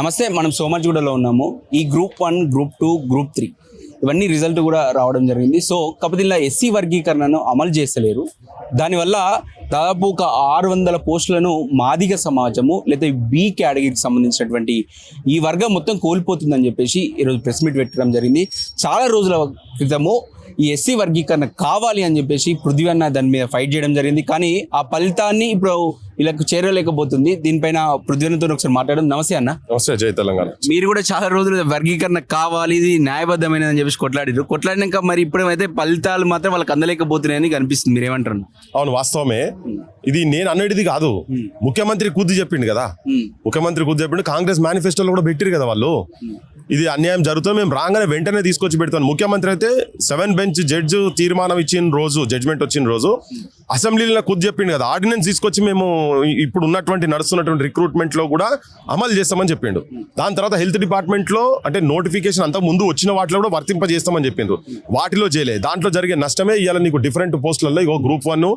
నమస్తే, మనం సోమాజిగూడలో ఉన్నాము. ఈ గ్రూప్ 1, గ్రూప్ 2, గ్రూప్ 3 ఇవన్నీ రిజల్ట్ కూడా రావడం జరిగింది. సో కాకపోతే ఇలా ఎస్సీ వర్గీకరణను అమలు చేస్తలేరు. దానివల్ల దాదాపు ఒక 600 పోస్టులను మాదిగ సమాజము లేదా బి కేటగిరీకి సంబంధించినటువంటి ఈ వర్గం మొత్తం కోల్పోతుందని చెప్పేసి ఈరోజు ప్రెస్ మీట్ పెట్టడం జరిగింది. చాలా రోజుల క్రితము ఈ ఎస్సీ వర్గీకరణ కావాలి అని చెప్పేసి పృథ్వీ అన్న దాని మీద ఫైట్ చేయడం జరిగింది. కానీ ఆ ఫలితాన్ని ఇప్పుడు వీళ్ళకు చేరలేకపోతుంది. దీనిపైన పృథ్వీతో ఒకసారి మాట్లాడడం. నమస్తే అన్న. నమస్తే. జై తెలంగాణ. మీరు కూడా చాలా రోజులు వర్గీకరణ కావాలి, ఇది న్యాయబద్ధమైనది అని చెప్పేసి కొట్లాడినాక మరి ఇప్పుడైతే ఫలితాలు మాత్రం వాళ్ళకి అందలేకపోతున్నాయని కనిపిస్తుంది. మీరేమంటారు? అవును, వాస్తవమే. ఇది నేను అనేది కాదు, ముఖ్యమంత్రి కుద్ది చెప్పిండు కదా. ముఖ్యమంత్రి కుద్ది చెప్పిండు, కాంగ్రెస్ మేనిఫెస్టోలో కూడా పెట్టిరు కదా వాళ్ళు. ఇది అన్యాయం జరుగుతుంది, మేము రాగానే వెంటనే తీసుకొచ్చి పెడతాను. ముఖ్యమంత్రి అయితే 7 బెంచ్ జడ్జి తీర్మానం ఇచ్చిన రోజు, జడ్జ్మెంట్ వచ్చిన రోజు అసెంబ్లీలో కుద్ది చెప్పిండు కదా, ఆర్డినెన్స్ తీసుకొచ్చి మేము ఇప్పుడు ఉన్నటువంటి నడుస్తున్నటువంటి రిక్రూట్మెంట్ లో కూడా అమలు చేస్తామని చెప్పిండు. దాని తర్వాత హెల్త్ డిపార్ట్మెంట్ లో అంటే నోటిఫికేషన్ అంతా ముందు వచ్చిన వాటిలో కూడా వర్తింపజేస్తామని చెప్పిండ్రు. వాటిలో చేయలే. దాంట్లో జరిగే నష్టమే ఇవాళ నీకు డిఫరెంట్ పోస్టులలో ఇగో గ్రూప్ 1,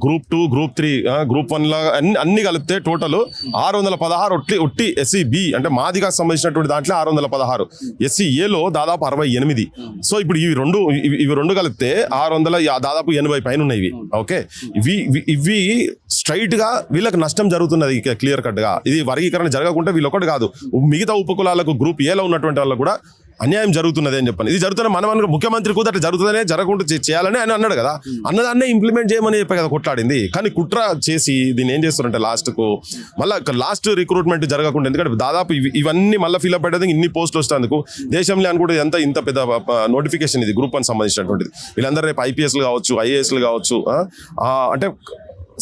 గ్రూప్ 2, గ్రూప్ 3, గ్రూప్ 1 లా అన్ని కలిపితే టోటల్ 616 ఒట్టి ఎస్సీ బి అంటే మాదిగా సంబంధించినటువంటి దాంట్లో 616, ఎస్సీ ఏలో దాదాపు 68. సో ఇప్పుడు ఇవి రెండు కలిపితే 600 దాదాపు 80 పైన ఉన్నాయి ఇవి. ఓకే, ఇవి స్ట్రైట్ గా వీళ్ళకి నష్టం జరుగుతున్నది క్లియర్ కట్ గా. ఇది వర్గీకరణ జరగకుండా వీళ్ళొకటి కాదు, మిగతా ఉపకులాలకు గ్రూప్ ఏలో ఉన్నటువంటి వాళ్ళకు కూడా అన్యాయం జరుగుతున్నది అని చెప్పాను. ఇది జరుగుతున్న మనం ముఖ్యమంత్రి కూడా అట్లా జరుగుతుందనే జరగకుండా చేయాలని ఆయన అన్నాడు కదా. అన్నదాన్నే ఇంప్లిమెంట్ చేయమని చెప్పే కదా కొట్లాడింది. కానీ కుట్ర చేసి దీన్ని ఏం చేస్తారంటే లాస్ట్ రిక్రూట్మెంట్ జరగకుండా, ఎందుకంటే దాదాపు ఇవన్నీ మళ్ళీ ఫిల్అప్ అయ్యేది ఇన్ని పోస్టులు వస్తేందుకు దేశంలో అనుకుంటే ఇంత పెద్ద నోటిఫికేషన్ ఇది గ్రూప్ 1 సంబంధించినటువంటిది. వీళ్ళందరూ రేపు ఐపీఎస్లు కావచ్చు, ఐఏఎస్లు కావచ్చు, అంటే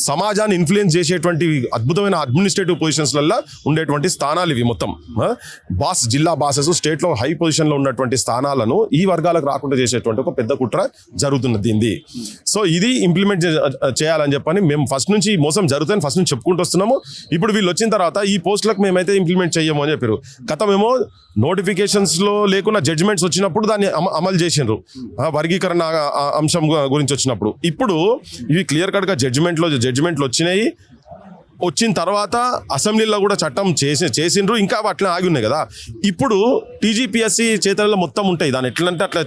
సమాజాన్ని ఇన్ఫ్లుయెన్స్ చేసేటువంటి అద్భుతమైన అడ్మినిస్ట్రేటివ్ పొజిషన్స్లలో ఉండేటువంటి స్థానాలు ఇవి మొత్తం. జిల్లా బాసెస్, స్టేట్లో హై పొజిషన్లో ఉన్నటువంటి స్థానాలను ఈ వర్గాలకు రాకుండా చేసేటువంటి ఒక పెద్ద కుట్ర జరుగుతున్నది దీన్ని. సో ఇది ఇంప్లిమెంట్ చేయాలని చెప్పని మేము ఫస్ట్ నుంచి మోసం జరుగుతుందని ఫస్ట్ నుంచి చెప్పుకుంటూ వస్తున్నాము. ఇప్పుడు వీళ్ళు వచ్చిన తర్వాత ఈ పోస్టులకు మేమైతే ఇంప్లిమెంట్ చేయము అని చెప్పారు. గతమేమో నోటిఫికేషన్స్లో లేకుండా జడ్జిమెంట్స్ వచ్చినప్పుడు దాన్ని అమలు చేసిండ్రు, వర్గీకరణ అంశం గురించి వచ్చినప్పుడు. ఇప్పుడు ఇవి క్లియర్ కట్గా జడ్జిమెంట్లు వచ్చిన తర్వాత అసెంబ్లీలో కూడా చట్టం చేసిండ్రు, ఇంకా అట్లా ఆగి ఉన్నాయి కదా. ఇప్పుడు టీజీపీఎస్సీ చేతుల్లో మొత్తం ఉంటాయి, దాన్ని ఎట్లంటే అట్లా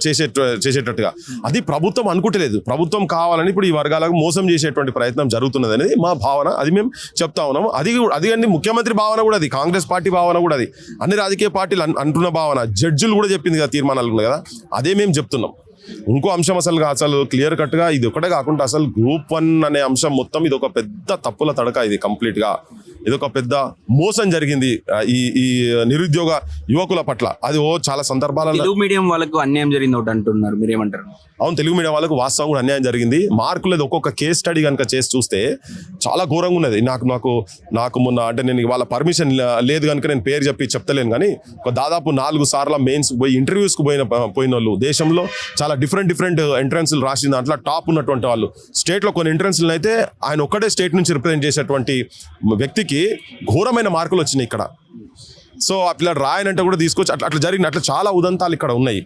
చేసేటట్టుగా. అది ప్రభుత్వం అనుకుంటలేదు. ప్రభుత్వం కావాలని ఇప్పుడు ఈ వర్గాలకు మోసం చేసేటువంటి ప్రయత్నం జరుగుతున్నది అనేది మా భావన. అది మేము చెప్తా ఉన్నాము. అది అన్ని ముఖ్యమంత్రి భావన కూడా, అది కాంగ్రెస్ పార్టీ భావన కూడా, అది అన్ని రాజకీయ పార్టీలు అంటున్న భావన. జడ్జిలు కూడా చెప్పింది కదా, తీర్మానాలు ఉన్నాయి కదా, అదే మేము చెప్తున్నాం. ఇంకో అంశం అసలు క్లియర్ కట్ గా ఇది ఒకటే కాకుండా అసలు గ్రూప్ 1 అనే అంశం మొత్తం ఇది ఒక పెద్ద తప్పుల తడక. ఇది కంప్లీట్ గా ఇది ఒక పెద్ద మోసం జరిగింది ఈ నిరుద్యోగ యువకుల పట్ల. అది చాలా సందర్భాలలో తెలుగు మీడియం వాళ్ళకు అన్యాయం జరిగింది ఒకటి అంటున్నారు, మీరేమంటారు? అవును, తెలుగు మీడియం వాళ్ళకు వాస్తవం కూడా అన్యాయం జరిగింది. మార్కులేదు ఒక్కొక్క కేస్ స్టడీ కనుక చేసి చూస్తే చాలా ఘోరంగా ఉన్నది. నాకు మొన్న అంటే నేను వాళ్ళ పర్మిషన్ లేదు కనుక నేను పేరు చెప్తలేను, కానీ దాదాపు 4 సార్లు మెయిన్స్ పోయి ఇంటర్వ్యూస్కి పోయిన వాళ్ళు, దేశంలో చాలా డిఫరెంట్ ఎంట్రన్స్లు రాసిన దాంట్లో టాప్ ఉన్నటువంటి వాళ్ళు, స్టేట్లో కొన్ని ఎంట్రన్స్లు అయితే ఆయన ఒక్కడే స్టేట్ నుంచి రిప్రజెంట్ చేసేటువంటి వ్యక్తికి ఘోరమైన మార్కులు వచ్చినాయి ఇక్కడ. సో అట్లా రాయనంటే కూడా తీసుకొచ్చి అట్లా జరిగిన అట్లా చాలా ఉదంతాలు ఇక్కడ ఉన్నాయి.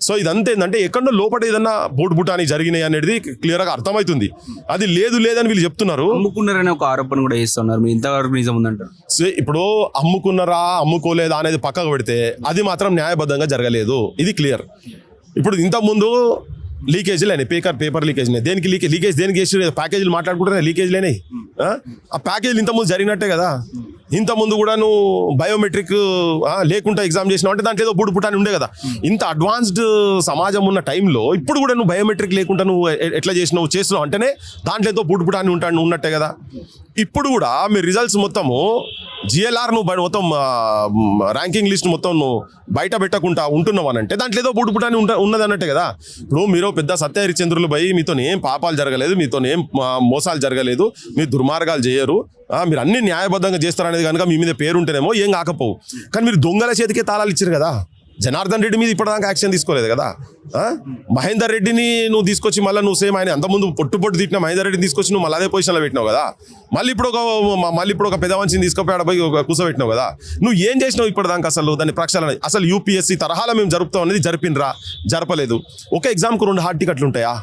సో ఇదంతా ఏంటంటే ఎక్కడో లోపల ఏదన్నా బుటాని జరిగినాయి అనేది క్లియర్గా అర్థమవుతుంది. అది లేదని వీళ్ళు చెప్తున్నారు. అమ్ముకున్నారనే ఒక ఆరోపణ కూడా చేస్తున్నారు, మీరు ఇంతవరకు నిజం ఉందంటారు? సో ఇప్పుడు అమ్ముకున్నారా అమ్ముకోలేదా అనేది పక్కకు పెడితే అది మాత్రం న్యాయబద్ధంగా జరగలేదు, ఇది క్లియర్. ఇప్పుడు ఇంతకుముందు లీకేజీలు అయినాయి, పేపర్ లీకేజ్ లీకేజ్ దేనికి చేసి ప్యాకేజీలు మాట్లాడుకుంటారా, లీకేజ్ లేనాయి. ఆ ప్యాకేజీలు ఇంతకుముందు జరిగినట్టే కదా. ఇంతకుముందు కూడా నువ్వు బయోమెట్రిక్ లేకుండా ఎగ్జామ్ చేసినావు అంటే దాంట్లో ఏదో బుటాని ఉండే కదా. ఇంత అడ్వాన్స్డ్ సమాజం ఉన్న టైంలో ఇప్పుడు కూడా నువ్వు బయోమెట్రిక్ లేకుండా నువ్వు ఎట్లా చేస్తున్నావు అంటేనే దాంట్లో ఏదో బుటాని ఉన్నట్టే కదా. ఇప్పుడు కూడా మీ రిజల్ట్స్ మొత్తము జిఎల్ఆర్ నువ్వు మొత్తం ర్యాంకింగ్ లిస్ట్ మొత్తం నువ్వు బయట పెట్టకుండా ఉంటున్నావు అని అంటే దాంట్లో ఏదో బుటాని ఉన్నది అన్నట్టే కదా. ఇప్పుడు మీరు పెద్ద సత్య హరిచంద్రులు పోయి మీతో ఏం పాపాలు జరగలేదు, మీతో ఏం మోసాలు జరగలేదు, మీ దుర్మార్గాలు చేయరు, మీరు అన్ని న్యాయబద్ధంగా చేస్తారనేది కనుక మీ మీద పేరుంటేనేమో ఏం కాకపోవు. కానీ మీరు దొంగల చేతికే తాళాలు ఇచ్చారు కదా. జనార్దన్ రెడ్డి మీద ఇప్పటిదాకా యాక్షన్ తీసుకోలేదు కదా. మహేందర్ రెడ్డిని నువ్వు తీసుకొచ్చి మళ్ళీ నువ్వు సేమ్ ఆయన అంతకుముందు పొట్టు తిట్టిన మహేందర్ రెడ్డిని తీసుకొచ్చి నువ్వు మళ్ళీ అదే పొజిషన్లో పెట్టినావు కదా. మళ్ళీ ఇప్పుడు ఒక పెద్ద మనిషిని తీసుకుపోయి పోయి కూర్చోబెట్టినావు కదా. నువ్వు ఏం చేసినావు ఇప్పటిదాకా అసలు దాన్ని ప్రక్షాళన? అసలు యూపీఎస్సీ తరహాలో మేము జరుపుతాం అనేది జరిపినరా? జరపలేదు. ఒక ఎగ్జామ్కు 2 హాల్ టికెట్లు ఉంటాయా?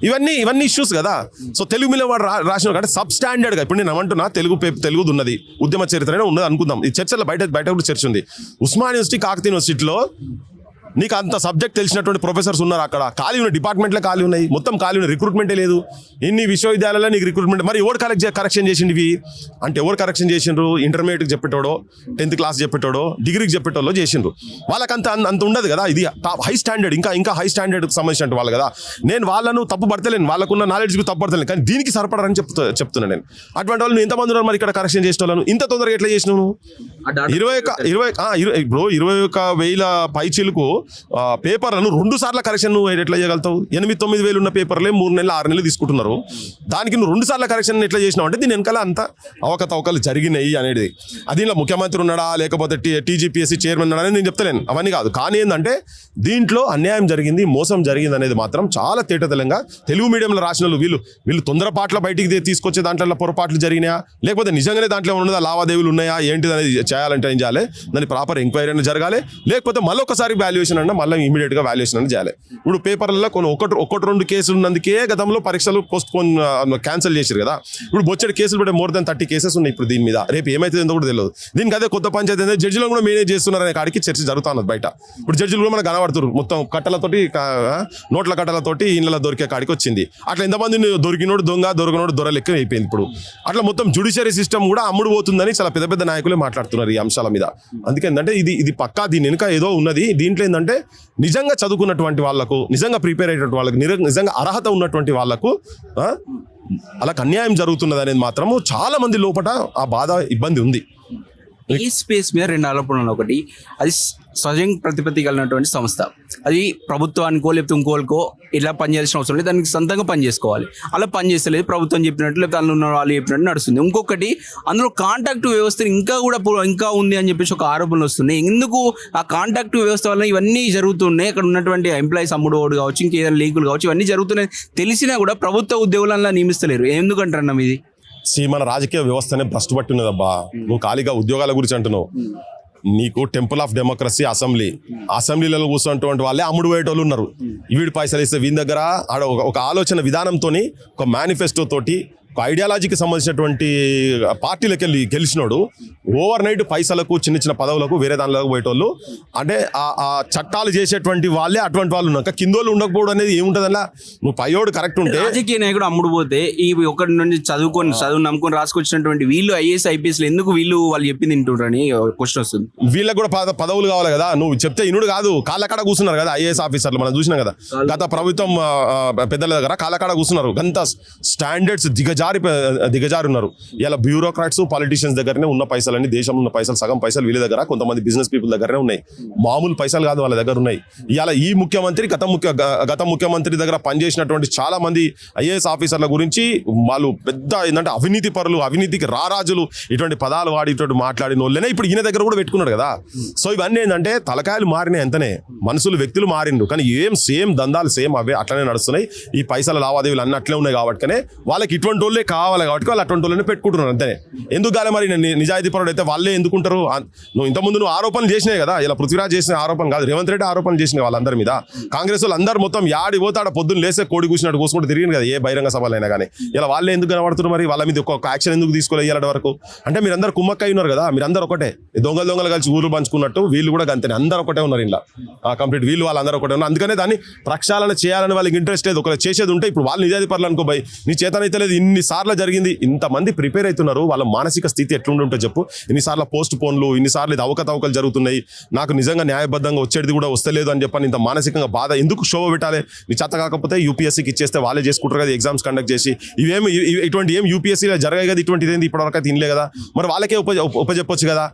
ఇవన్నీ ఇష్యూస్ కదా. సో తెలుగు మీడియం వాడు రాసిన అంటే సబ్ స్టాండర్డ్ గా ఇప్పుడు నేను ఏమంటున్నా తెలుగుది ఉన్నది, ఉద్యమ చరిత్ర ఉన్నది అనుకుందాం. ఈ చర్చలో బయట కూడా చర్చ ఉంది. ఉస్మానియా యూనివర్సిటీ, కాకతీయ యూనివర్సిటీలో నీకు అంత సబ్జెక్ట్ తెలిసినటువంటి ప్రొఫెసర్స్ ఉన్నారు, అక్కడ ఖాళీ ఉన్న డిపార్ట్మెంట్లే ఖాళీ ఉన్నాయి, మొత్తం ఖాళీ ఉన్న రిక్రూట్మెంటే లేదు. ఇన్ని విశ్వవిద్యాలయాల్లో నీకు రిక్రూట్మెంట్, మరి ఎవరు కరెక్షన్ చేసిండు ఇవి అంటే ఎవరు కరెక్షన్ చేసిండ్రు? ఇంటర్మీడియట్కి చెప్పేటోడో, 10th క్లాస్ చెప్పేటోడో, డిగ్రీకి చెప్పేటోళ్ళో చేసిండ్రు. వాళ్ళకి అంత ఉండదు కదా. ఇది హై స్టాండర్డ్, ఇంకా హై స్టాండర్డ్కి సంబంధించిన వాళ్ళు కదా. నేను వాళ్ళను తప్పు పడతలేను, వాళ్ళకున్న నాలెడ్జ్కి తప్పు పడతలేను, కానీ దీనికి సరిపడారని చెప్తున్నాను నేను. అటువంటి వాళ్ళు ఎంతమంది ఉన్నారు మరి ఇక్కడ కరెక్షన్ చేసిన వాళ్ళను? ఇంత తొందరగా ఎట్లా చేసినావు? 21,000 పైచీలకు పేపర్లను 2 సార్లు కరెక్షన్ నువ్వు ఎట్లా చేయగలుగుతావు? 8-9 వేలు ఉన్న పేపర్లే 3 నెలలు 6 నెలలు తీసుకుంటున్నారు. దానికి నువ్వు 2 సార్లు కరెక్షన్ ఎట్లా చేసినావు అంటే దీని వెనకాల అంత అవకతవకలు జరిగినాయి అనేది. అది ఇలా ముఖ్యమంత్రి ఉన్నాడా లేకపోతే TGPSC చైర్మన్ ఉన్నాడా అని నేను చెప్తలేను, అవన్నీ కాదు. కానీ ఏంటంటే దీంట్లో అన్యాయం జరిగింది, మోసం జరిగింది అనేది మాత్రం చాలా తేటతెల్లంగా తెలుగు మీడియంలో రాసిన వాళ్ళు వీళ్ళు తొందరపాట్ల బయటికి తీసుకొచ్చే దాంట్లో పొరపాట్లు జరిగినాయా, లేకపోతే నిజంగానే దాంట్లో ఉన్నదా లావాదేవీలు ఉన్నాయా ఏంటిది అనేది చేయాలంటే ఏం చేయాలి? దాని ప్రాపర్ ఎంక్వైరీ అయినా జరగాలి, లేకపోతే మళ్ళొకసారి వాల్యుయేషన్ అన్నా మళ్ళీ ఇమీడియట్ గా వాల్యుయేషన్ అని చేయాలి. ఇప్పుడు పేపర్లలో కొన్ని ఒకటి 2 కేసులు ఉన్నందుకే గతంలో పరీక్షలు పోస్ట్ పోన్ క్యాన్సిల్ చేశారు కదా. ఇప్పుడు బొచ్చడి కేసులు కూడా more than 30 కేసెస్ ఉన్నాయి ఇప్పుడు దీని మీద. రేపు ఏమైతుందో కూడా తెలియదు. దీనికి అదే కొత్త పంచాయతీ ఏంటంటే జడ్జిలను కూడా మేనేజ్ చేస్తున్నారనే కాడికి చర్చ జరుగుతున్నది బయట. ఇప్పుడు జడ్జిలు కూడా మనకు కనబడుతున్నారు, మొత్తం కట్టలతోటి, నోట్ల కట్టలతోటి ఇళ్ళ దొరికే కాడికి వచ్చింది. అట్లా ఎంతమంది దొరికినోడు దొంగ, దొరకనోడు దొర లెక్క అయిపోయింది ఇప్పుడు. అట్లా మొత్తం జ్యుడిషియరీ సిస్టమ్ కూడా అమ్ముడు పోతుందని చాలా పెద్ద నాయకులే మాట్లాడుతున్నారు ఈ అంశాల మీద. అందుకే ఏంటంటే ఇది పక్కా దీని వెనుక ఏదో ఉన్నది. దీంట్లో ఏంటంటే నిజంగా చదువుకున్నటువంటి వాళ్ళకు, నిజంగా ప్రిపేర్ అయ్యేటువంటి వాళ్ళకు, నిజంగా అర్హత ఉన్నటువంటి వాళ్ళకు అలా అన్యాయం జరుగుతున్నది అనేది మాత్రము చాలా మంది లోపల ఆ బాధ, ఇబ్బంది ఉంది. ఈ స్పేస్ మీద 2 ఆరోపణలు. ఒకటి, అది స్వయం ప్రతిపత్తి కలిగినటువంటి సంస్థ, అది ప్రభుత్వానికో లేకపోతే ఇంకోకో ఇలా పనిచేయాల్సిన అవసరం లేదు, దానికి సొంతంగా పని చేసుకోవాలి. అలా పని చేస్తలేదు, ప్రభుత్వం చెప్పినట్టు లేకపోతే అందులో ఉన్న వాళ్ళు చెప్పినట్టు నడుస్తుంది. ఇంకొకటి, అందులో కాంటాక్ట్ వ్యవస్థ ఇంకా ఉంది అని చెప్పేసి ఒక ఆరోపణలు వస్తున్నాయి. ఎందుకు ఆ కాంటాక్ట్ వ్యవస్థ వల్ల ఇవన్నీ జరుగుతున్నాయి? అక్కడ ఉన్నటువంటి ఎంప్లాయీస్ అమ్ముడు ఓడు కావచ్చు, ఇంకేదైనా లీకులు కావచ్చు, ఇవన్నీ జరుగుతున్నాయి తెలిసినా కూడా ప్రభుత్వ ఉద్యోగులను నియమిస్తలేరు. ఎందుకంటారన్నా ఇది? మన రాజకీయ వ్యవస్థనే భ్రష్టు పట్టి ఉన్నదబ్బా. నువ్వు ఖాళీగా ఉద్యోగాల గురించి అంటున్నావు. నీకు టెంపుల్ ఆఫ్ డెమోక్రసీ అసెంబ్లీలలో కూర్చున్నటువంటి వాళ్ళే అమ్ముడు పోయేటోళ్ళు ఉన్నారు. వీడి పైసలు ఇస్తే వీని దగ్గర ఒక ఆలోచన విధానంతో, ఒక మేనిఫెస్టో తోటి, ఒక ఐడియాలజీకి సంబంధించినటువంటి పార్టీలకు గెలిచినోడు ఓవర్ నైట్ పైసలకు, చిన్న పదవులకు, వేరే దానిలోకి పోయేటోళ్ళు. అంటే ఆ చట్టాలు చేసేటువంటి వాళ్ళే అటువంటి వాళ్ళు ఉన్నారు. కిందోళ్ళు ఉండకపోవడం అనేది ఏముంటుంది అలా? నువ్వు పైయోడు కరెక్ట్ ఉంటే, రాజకీయ నాయకుడు అమ్ముడు పోతే ఈ ఒకటి నుండి చదువు నమ్ముకొని రాసుకొచ్చినటువంటి వీళ్ళు IAS IPS ఎందుకు వాళ్ళు చెప్పింది తింటుండ్రని క్వశ్చన్ వస్తుంది. వీళ్ళకి కూడా పదవులు కావాలి కదా. నువ్వు చెప్తే ఇనుడు కాదు, కాళ్ళకాడ కూర్చున్నారు కదా IAS ఆఫీసర్లు. మనం చూసినాం కదా గత ప్రభుత్వం పెద్దల దగ్గర కాళ్ళకాడ కూర్చున్నారు. గంత స్టాండర్డ్స్ దిగజారి ఉన్నారు. ఇలా బ్యూరోక్రాట్స్, పాలిటీషియన్స్ దగ్గరనే ఉన్న పైసలన్నీ, దేశంలో ఉన్న పైసలు సగం పైసలు వీళ్ళ దగ్గర, కొంతమంది బిజినెస్ పీపుల్ దగ్గరనే ఉన్నాయి. మామూలు పైసలు కాదు వాళ్ళ దగ్గర ఉన్నాయి. ఇవాళ ఈ ముఖ్యమంత్రి గత ముఖ్యమంత్రి దగ్గర పనిచేసినటువంటి చాలా మంది IAS ఆఫీసర్ల గురించి వాళ్ళు పెద్ద ఏంటంటే అవినీతి పరులు, అవినీతికి రారాజులు, ఇటువంటి పదాలు వాడి ఇటువంటి మాట్లాడిన వాళ్ళనే ఇప్పుడు ఈయన దగ్గర కూడా పెట్టుకున్నాడు కదా. సో ఇవన్నీ ఏంటంటే తలకాయలు మారినాయి అంతనే, మనుషులు వ్యక్తులు మారిండు, కానీ సేమ్ దందాలు సేమ్ అవే అట్లనే నడుస్తున్నాయి. ఈ పైసల లావాదేవీలు అన్నీ అట్లే ఉన్నాయి కాబట్టి వాళ్ళకి ఇటువంటి వాళ్ళే కావాలి కాబట్టి వాళ్ళు అటువంటి వాళ్ళని పెట్టుకుంటున్నారు అంతనే. ఎందుకు కాలే మరి నిజాయితీ పరుడు అయితే వాళ్ళే ఎందుకుంటారు? నువ్వు ఇంతకుముందు నువ్వు ఆరోపణలు చేసినాయి కదా. ఇలా పృథ్వీరాజ్ చేసిన ఆరోపణ కాదు, రేవంత్ రెడ్డి ఆరోపణలు చేసిన వాళ్ళందరి మీద. కాంగ్రెస్ వాళ్ళు అందరూ మొత్తం యాడి పోతాడ పొద్దున్న లేసే కోడి కూర్చున్నట్టు కూసుకుంటూ తిరిగింది కదా ఏ బహిరంగ సభలైనా కానీ. ఇలా వాళ్ళే ఎందుకు కనబడుతున్నారు మరి? వాళ్ళ మీద ఒక యాక్షన్ ఎందుకు తీసుకోలేదు ఇలాంటి వరకు? అంటే మీరందరూ కుమ్మక్కై ఉన్నారు కదా, మీరందరూ ఒకటే, దొంగలు కలిసి ఊరు పంచుకున్నట్టు వీళ్ళు కూడా అంతే, అందరూ ఒకటే ఉన్నారు ఇలా కంప్లీట్. వీళ్ళు వాళ్ళందరూ ఒకటే ఉన్నారు. అందుకనే దాన్ని ప్రక్షాళన చేయాలని వాళ్ళకి ఇంట్రెస్ట్ లేదు. ఒకవేళ చేసేది ఉంటే ఇప్పుడు వాళ్ళు నిజాయితీ పరులు అనుకో భయ్, నీ చేతనైతే లేదు, ఇన్నిసార్లు జరిగింది, ఇంతమంది ప్రిపేర్ అవుతున్నారు, వాళ్ళ మానసిక స్థితి ఎట్లుంటుంటో చెప్పు. ఇన్నిసార్లు పోస్ట్ పోన్లు, ఇన్నిసార్లు ఇది అవకతవకలు జరుగుతున్నాయి, నాకు నిజంగా న్యాయబద్ధంగా వచ్చేది కూడా వస్తలేదు అని చెప్పని ఇంత మానసికంగా బాధ ఎందుకు షో పెట్టాలి? నీ చేత కాకపోతే UPSCకి ఇచ్చేస్తే వాళ్ళే చేసుకుంటారు కదా ఎగ్జామ్స్ కండక్ట్ చేసి. ఇటువంటి ఏం UPSCలో జరగాయి కదా, ఇటువంటిది ఏంది ఇప్పటివరకు అయితే తినలే కదా, మరి వాళ్ళకే ఉపజెప్పొచ్చు కదా.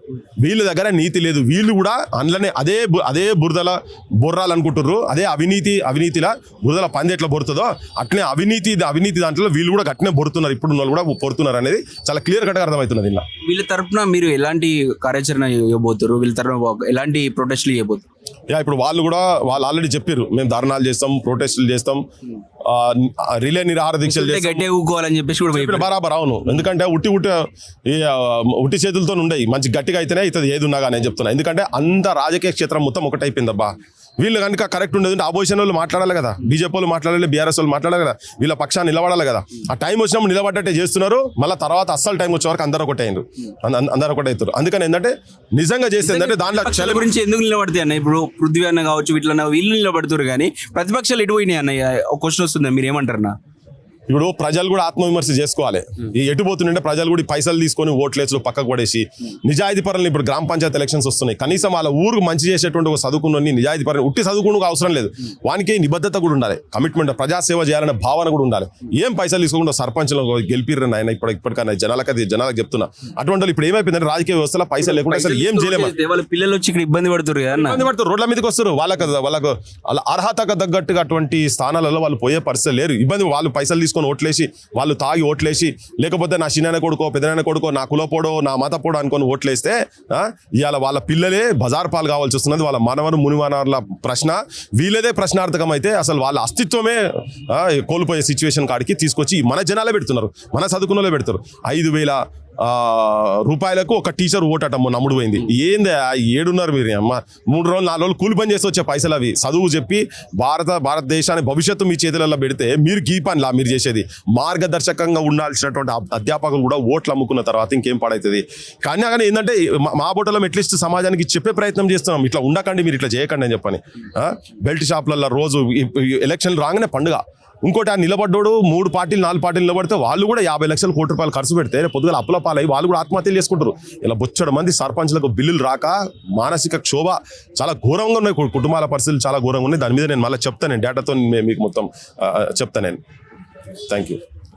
వీళ్ళ దగ్గర నీతి లేదు, వీళ్ళు కూడా అందులోనే అదే బుర్రాలు అనుకుంటుర్రు. అదే అవినీతిలా బురదల పంది ఎట్లా బొరుతుందో అట్నే అవినీతి దాంట్లో వీళ్ళు కూడా గట్టినే బొరుతున్నారు, ఇప్పుడు ఉన్న వాళ్ళు కూడా పొరుతున్నారు అనేది చాలా క్లియర్ కట్గా అర్థమవుతున్నది. ఇలా వీళ్ళ తరపున మీరు ఎలాంటి కార్యాచరణ చేయబోతున్నారు? వీళ్ళ తరపున ఎలాంటి ప్రొటెస్ట్లు చేయబోతున్నారు? ఇప్పుడు వాళ్ళు ఆల్రెడీ చెప్పారు, మేము ధర్నాలు చేస్తాం, ప్రొటెస్టులు చేస్తాం, రిలే నిరాహార దీక్షలు చేస్తాం. బరాబర్ అవును. ఎందుకంటే ఉట్టి చేతులతో ఉండయి, మంచి గట్టిగా అయితేనే అవుతుంది ఏది ఉన్నా కానీ చెప్తున్నా. ఎందుకంటే అంత రాజకీయ క్షేత్రం మొత్తం ఒకటైపోయిందబ్బా. వీళ్ళు కనుక కరెక్ట్ ఉండదు అపోజిషన్ వాళ్ళు మాట్లాడాలి కదా, బీజేపీ వాళ్ళు మాట్లాడాలి, బీఆర్ఎస్ వాళ్ళు మాట్లాడాలి కదా, వీళ్ళ పక్షాన్ని నిలబడాలి కదా. ఆ టైం వచ్చినప్పుడు నిలబడ్డట్టే చేస్తున్నారు, మళ్ళీ తర్వాత అస్సలు టైం వచ్చే వరకు అందరూ ఒకటే అయ్యారు, అందరూ ఒకటే అవుతారు. అందుకని ఏంటంటే నిజంగా చేస్తే ఏంటంటే దాంట్లో పక్షాల గురించి ఎందుకు నిలబడతాయి అన్న? ఇప్పుడు పృథ్వీ అన్న కావచ్చు, వీటిలో వీళ్ళు నిలబడుతారు కానీ ప్రతిపక్షాలు ఎటు పోయినాయి అన్న? ఒక క్వశ్చన్ వస్తుంది, మీరు ఏమంటారన్నా? ఇప్పుడు ప్రజలు కూడా ఆత్మవిమర్శ చేసుకోవాలి. ఈ ఎటు పోతుండే ప్రజలు కూడా పైసలు తీసుకొని ఓట్లేసులు పక్కకు పడేసి నిజాయితీ పరులను, ఇప్పుడు గ్రామ పంచాయతీ ఎలక్షన్స్ వస్తున్నాయి, కనీసం వాళ్ళ ఊరికి మంచి చేసేటువంటి ఒక చదువుకున్న నిజాయితీ పరులు ఉట్టి చదువుకునే అవసరం లేదు, వానికి నిబద్ధత కూడా ఉండాలి, కమిట్మెంట్, ప్రజాసేవ చేయాలనే భావన కూడా ఉండాలి. ఏం పైసలు తీసుకోకుండా సర్పంచ్లు గెలిపిర్రని ఆయన ఇప్పటికన్నా జనాలకు చెప్తున్నా. అటువంటి వాళ్ళు ఇప్పుడు ఏమైపోయిందంటే రాజకీయ వ్యవస్థలో పైసలు లేకుండా అసలు ఏం చేయలేము. వాళ్ళ పిల్లలు వచ్చి ఇక్కడ ఇబ్బంది పడుతున్నారు కదా, ఇబ్బంది పడుతారు, రోడ్ల మీదకి వస్తారు. వాళ్ళకు వాళ్ళ అర్హతకు తగ్గట్టుగా అటువంటి స్థానాలలో వాళ్ళు పోయే పరిస్థితి లేరు. ఇబ్బంది, వాళ్ళు పైసలు తీసుకొని ఓట్లేసి, వాళ్ళు తాగి ఓట్లేసి, లేకపోతే నా చిన్న కొడుకో పెద్దనాయన కొడుకో నా కులపోడో నా మతపోడో అనుకొని ఓట్లేస్తే ఇవాళ వాళ్ళ పిల్లలే బజార్ పాలు కావాల్సి వస్తున్నది. వాళ్ళ మనవరు మునిమనవర్ల ప్రశ్న వీళ్ళదే ప్రశ్నార్థకం అయితే అసలు వాళ్ళ అస్తిత్వమే కోల్పోయే సిచ్యువేషన్ కాడికి తీసుకొచ్చి మన జనాలే పెడుతున్నారు, మన చదువుకున్నలే పెడతారు. 5,000 రూపాయలకు ఒక టీచర్ ఓటటమ్మ నమ్ముడు పోయింది. ఏంది ఏడున్నారు మీరు అమ్మ? 3 రోజులు 4 రోజులు కూలి పని చేసి వచ్చే పైసలు అవి. చదువు చెప్పి భారతదేశాన్ని భవిష్యత్తు మీ చేతులలో పెడితే మీరు గీ పనిలా మీరు చేసేది. మార్గదర్శకంగా ఉండాల్సినటువంటి అధ్యాపకులు కూడా ఓట్లు అమ్ముకున్న తర్వాత ఇంకేం పాడవుతుంది. కానీ ఏంటంటే మా బోటలో అట్లీస్ట్ సమాజానికి చెప్పే ప్రయత్నం చేస్తున్నాం, ఇట్లా ఉండకండి, మీరు ఇట్లా చేయకండి అని చెప్పని. బెల్ట్ షాప్లలో రోజు ఎలక్షన్లు రాగానే పండుగ. ఇంకోటి ఆ నిలబడ్డోడు 3 పార్టీలు 4 పార్టీలు నిలబడితే వాళ్ళు కూడా 50 లక్షలు కోటి రూపాయలు ఖర్చు పెడితే పొద్దుగల అప్పుల పాలై వాళ్ళు కూడా ఆత్మహత్యలు చేసుకుంటారు. ఇలా బొచ్చడు మంది సర్పంచ్లకు బిల్లులు రాక మానసిక క్షోభ చాలా ఘోరంగా ఉన్నాయి, కుటుంబాల పరిస్థితులు చాలా ఘోరంగా ఉన్నాయి. దాని మీద నేను మళ్ళీ చెప్తాను, డేటాతో మీకు మొత్తం చెప్తాను నేను. Thank you.